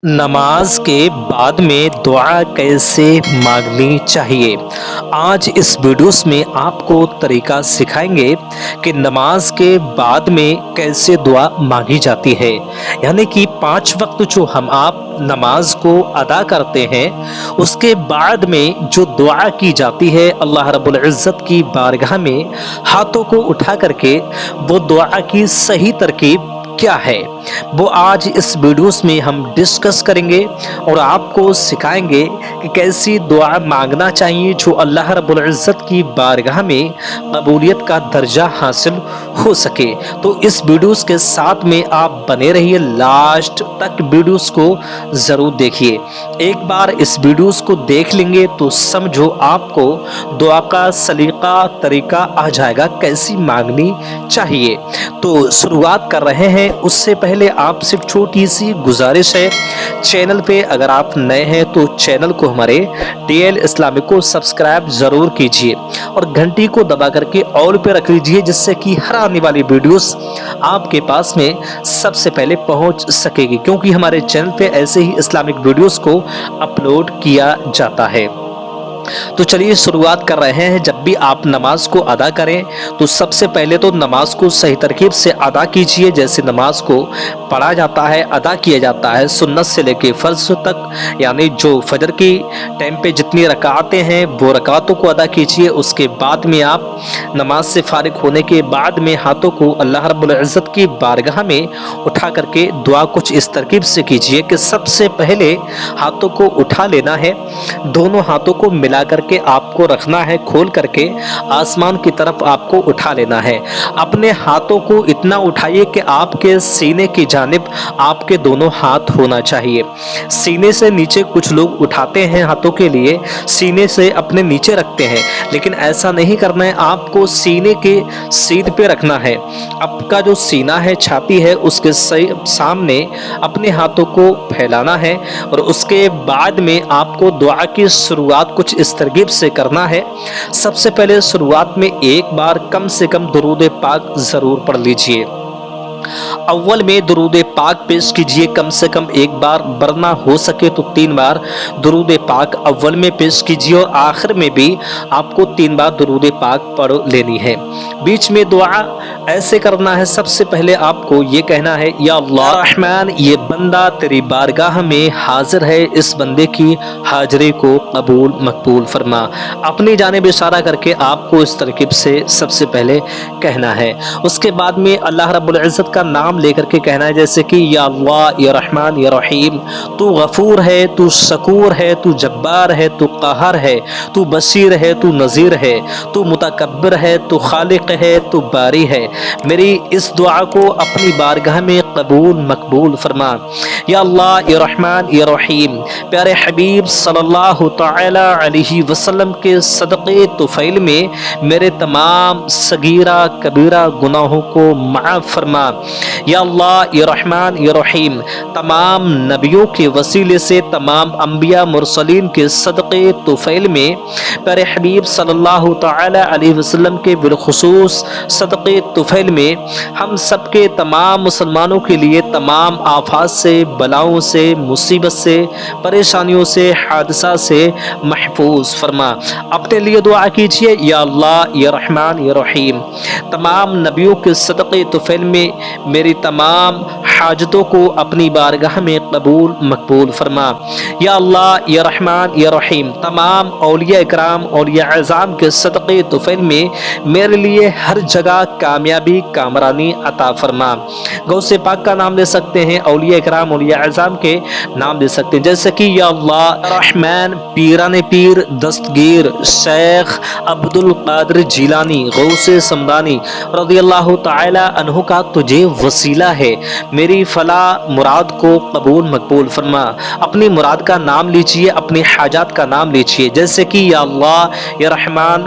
نماز کے بعد میں دعا کیسے مانگنی چاہیے؟ آج اس ویڈیوز میں آپ کو طریقہ سکھائیں گے کہ نماز کے بعد میں کیسے دعا مانگی جاتی ہے۔ یعنی کہ 5 وقت جو آپ نماز کو ادا کرتے ہیں، اس کے بعد میں جو دعا کی جاتی ہے اللہ رب العزت کی بارگاہ میں ہاتھوں کو اٹھا کر کے، وہ دعا کی صحیح ترکیب کیا ہے، وہ آج اس ویڈیوز میں ہم ڈسکس کریں گے اور آپ کو سکھائیں گے کہ کیسی دعا مانگنا چاہیے جو اللہ رب العزت کی بارگاہ میں قبولیت کا درجہ حاصل ہو سکے۔ تو اس ویڈیوز کے ساتھ میں آپ بنے رہیے، لاسٹ تک ویڈیوز کو ضرور دیکھیے۔ ایک بار اس ویڈیوز کو دیکھ لیں گے تو سمجھو آپ کو دعا کا سلیقہ طریقہ آ جائے گا کیسی مانگنی چاہیے۔ تو شروعات کر رہے ہیں، اس سے پہلے آپ سے چھوٹی سی گزارش ہے، چینل پہ اگر آپ نئے ہیں تو چینل کو ہمارے ڈی ایل اسلامک کو سبسکرائب ضرور کیجئے اور گھنٹی کو دبا کر کے آل پہ رکھ لیجئے، جس سے کہ ہر آنے والی ویڈیوز آپ کے پاس میں سب سے پہلے پہنچ سکے گی، کیونکہ ہمارے چینل پہ ایسے ہی اسلامک ویڈیوز کو اپلوڈ کیا جاتا ہے۔ تو چلیے شروعات کر رہے ہیں۔ جب بھی آپ نماز کو ادا کریں تو سب سے پہلے تو نماز کو صحیح ترکیب سے ادا کیجئے، جیسے نماز کو پڑھا جاتا ہے، ادا کیا جاتا ہے، سنت سے لے کے فرض تک، یعنی جو فجر کی ٹائم پہ جتنی رکعتیں ہیں وہ رکعتوں کو ادا کیجئے۔ اس کے بعد میں آپ نماز سے فارغ ہونے کے بعد میں ہاتھوں کو اللہ رب العزت کی بارگاہ میں اٹھا کر کے دعا کچھ اس ترکیب سے کیجئے کہ سب سے پہلے ہاتھوں کو اٹھا لینا ہے، دونوں ہاتھوں کو ملا کر کے آپ کو رکھنا ہے، کھول کر کے آسمان کی طرف آپ کو اٹھا لینا ہے۔ اپنے ہاتھوں کو اتنا اٹھائیے کہ آپ کے سینے کی جانب آپ کے دونوں ہاتھ ہونا چاہیے۔ سینے سے نیچے کچھ لوگ اٹھاتے ہیں ہاتھوں کے لیے، سینے سے اپنے نیچے رکھتے ہیں، لیکن ایسا نہیں کرنا ہے، آپ کو سینے کے سیدھ پہ رکھنا ہے۔ آپ کا جو سینہ ہے، چھاتی ہے، اس کے سامنے اپنے ہاتھوں کو پھیلانا ہے اور اس کے بعد میں آپ کو دعا کی شروعات کچھ اس ترکیب سے کرنا ہے۔ سب سے پہلے شروعات میں ایک بار کم سے کم درود پاک ضرور پڑھ لیجئے۔ اول میں درود پاک پیش کیجئے کم سے کم ایک بار، ورنہ ہو سکے تو 3 بار درود پاک اول میں پیش کیجئے اور آخر میں بھی آپ کو 3 بار درود پاک پڑھ لینی ہے۔ بیچ میں دعا ایسے کرنا ہے، سب سے پہلے آپ کو یہ کہنا ہے، یا اللہ رحمان، یہ بندہ تیری بارگاہ میں حاضر ہے، اس بندے کی حاضری کو قبول مقبول فرما۔ اپنی جانب اشارہ کر کے آپ کو اس ترکیب سے سب سے پہلے کہنا ہے۔ اس کے بعد میں اللہ رب العزت کا نام لے کر کے کہنا ہے، جیسے کہ یا اللہ، یا رحمان، یا رحیم، تو غفور ہے، تو شکور ہے، تو جبار ہے، تو قہار ہے، تو بصیر ہے، تو نذیر ہے، تو متکبر ہے، تو خالق ہے، تو باری ہے۔ میری اس دعا کو اپنی بارگاہ میں قبول مقبول فرما۔ یا اللہ، یا رحمان، یا رحیم، پیارے حبیب صلی اللہ تعالی علیہ وسلم کے صدقے طفیل میں میرے تمام صغیرہ کبیرہ گناہوں کو معاف فرما۔ یا اللہ، یا رحمان، یا رحیم، تمام نبیوں کے وسیلے سے، تمام انبیاء مرسلین کے صدقے طفیل میں پیارے حبیب صلی اللہ تعالی علیہ وسلم کے بالخصوص صدقے طفیل میں ہم سب کے تمام مسلمانوں کے لیے تمام آفات سے، بلاؤں سے، مصیبت سے، پریشانیوں سے، حادثات سے محفوظ فرما۔ اپنے لیے دعا کیجئے، یا اللہ، یا رحمان، یا رحیم، تمام نبیوں کے صدقے طفیل میں میری تمام حاجتوں کو اپنی بارگاہ میں قبول مقبول فرما۔ یا اللہ، یا رحمان، یا رحیم، تمام اولیاء اکرام، اولیاء اعظام کے صدقے طفیل میں میرے لیے ہر جگہ کامیابی، کامرانی عطا فرما۔ غوث پاک کا نام لے سکتے ہیں، اولیاء اکرام، اولیاء اعظام کے نام لے سکتے ہیں، جیسے کہ یا اللہ رحمان، پیران پیر دستگیر شیخ عبد القادر جیلانی غوث سمدانی رضی اللہ تعالی عنہ کا تجھے وسیلہ ہے، میری فلاں مراد کو قبول مقبول فرما۔ اپنی مراد کا نام لیجئے، اپنی حاجات کا نام لیجئے، جیسے کہ یا اللہ، یا رحمان،